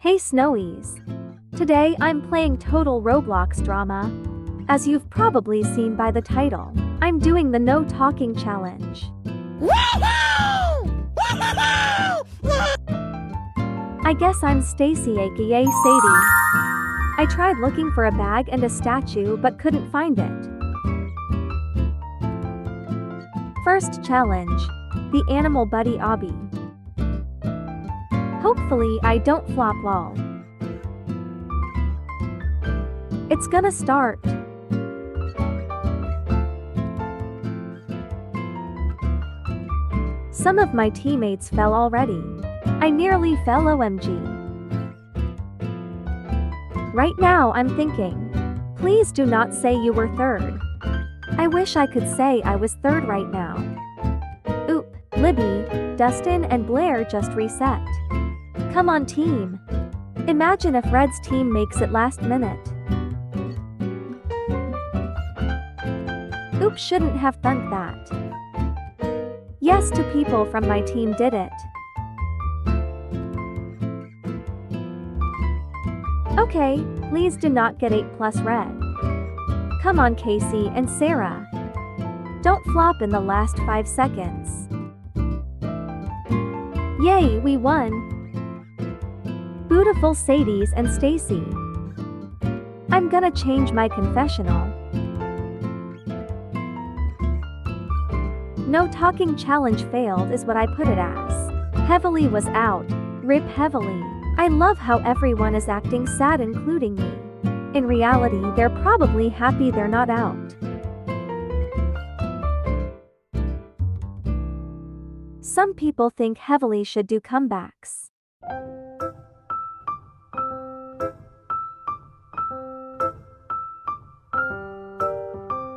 Hey Snowies! Today I'm playing Total Roblox Drama. As you've probably seen by the title, I'm doing the no talking challenge. I guess I'm Stacy aka Sadie. I tried looking for a bag and a statue but couldn't find it. First challenge, the animal buddy obby. Hopefully I don't flop lol. It's gonna start. Some of my teammates fell already. I nearly fell OMG. Right now I'm thinking, please do not say you were third. I wish I could say I was third right now. Oop, Libby, Dustin and Blair just reset. Come on team. Imagine if Red's team makes it last minute. Oops, shouldn't have thunked that. Yes to people from my team did it. Okay, please do not get 8+ red. Come on Casey and Sarah. Don't flop in the last 5 seconds. Yay, we won! Beautiful Sadies and Stacy. I'm gonna change my confessional. No talking challenge failed is what I put it as. Heavily was out. RIP Heavily. I love how everyone is acting sad including me. In reality they're probably happy they're not out. Some people think Heavily should do comebacks.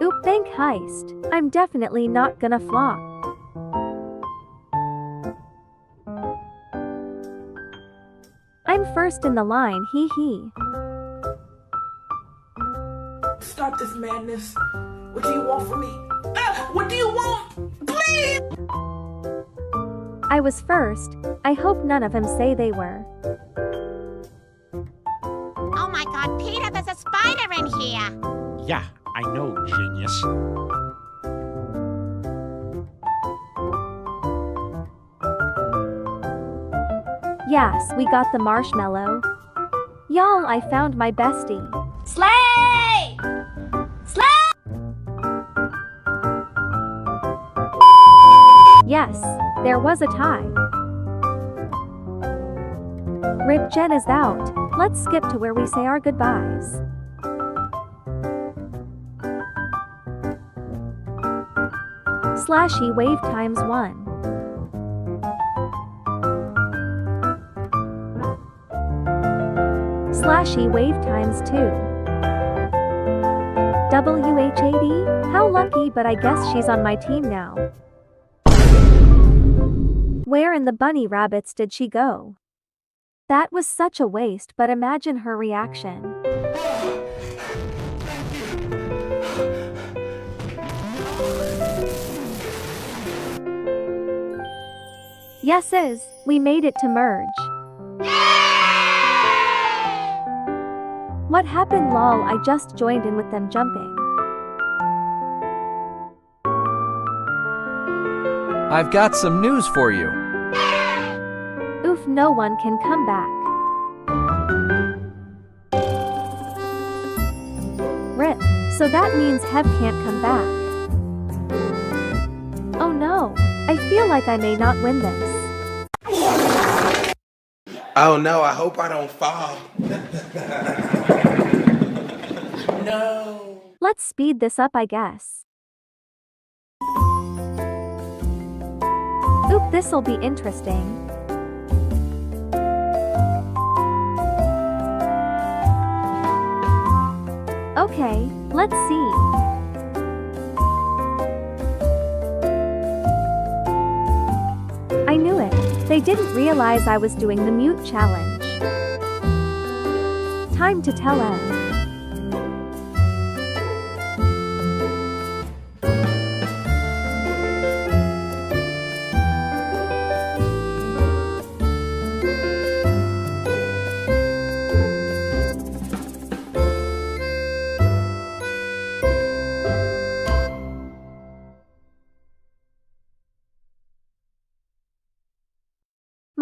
Oop, bank heist. I'm definitely not gonna flop. I'm first in the line, hee hee. Stop this madness. What do you want from me? What do you want? Please! I was first. I hope none of them say they were. Oh my god, Peter, there's a spider in here! Yeah, I know, genius. Yes, we got the marshmallow. Y'all, I found my bestie. Slay! Slay! Yes, there was a tie. Rip Jen is out. Let's skip to where we say our goodbyes. Slashy wave ×1. Slashy wave ×2. WH80? How lucky, but I guess she's on my team now. Where in the bunny rabbits did she go? That was such a waste, but imagine her reaction. Yeses, we made it to merge. What happened lol, I just joined in with them jumping. I've got some news for you. Oof, no one can come back. RIP, so that means Hev can't come back. Oh no, I feel like I may not win this. Oh no, I hope I don't fall. No. Let's speed this up, I guess. Oop, this'll be interesting. Okay, let's see. I knew it. They didn't realize I was doing the mute challenge. Time to tell them.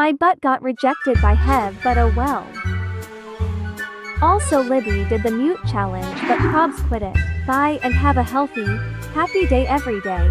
My butt got rejected by Hev, but oh well. Also Libby did the mute challenge but Probs quit it. Bye and have a healthy, happy day every day.